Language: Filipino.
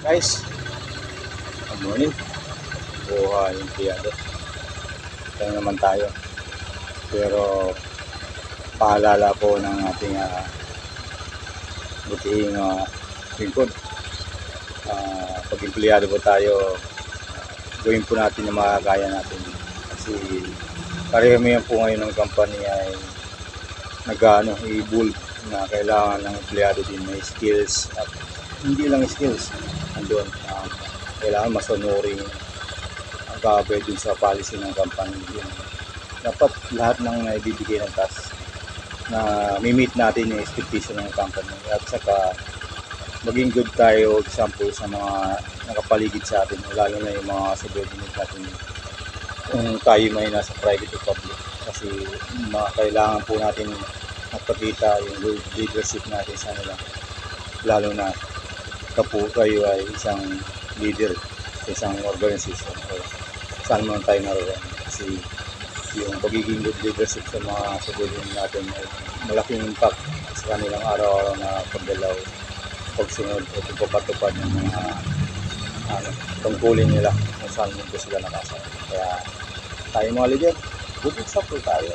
Guys, good morning. Buhay yung piyado. Kaya naman tayo. Pero paalala po ng ating butihing lingkod. Pag empleyado po tayo, gawin po natin yung makakaya natin. Kasi karamihan po ngayon ng company ay i-build na kailangan ng empleyado din may skills at hindi lang skills andun. Kailangan masunurin ang gagawin dun sa policy ng company. Yun. Dapat lahat ng naibibigay ng task na mi-meet natin yung expectation ng company at saka maging good tayo example sa mga nakapaligid sa atin, lalo na yung mga subordinate natin kung tayo may nasa private o public, kasi kailangan po natin magpakita yung leadership natin sa nila, lalo na kayo ay isang leader sa isang organization o saan man tayo naroon. Kasi yung pagiging good leadership sa mga subordinate natin ay malaking impact sa kanilang araw-araw na paggalaw, pagsunod o pagpapatupad ng mga tungkulin nila kung saan nito sila nakasama. Kaya tayo mga leader, good example tayo.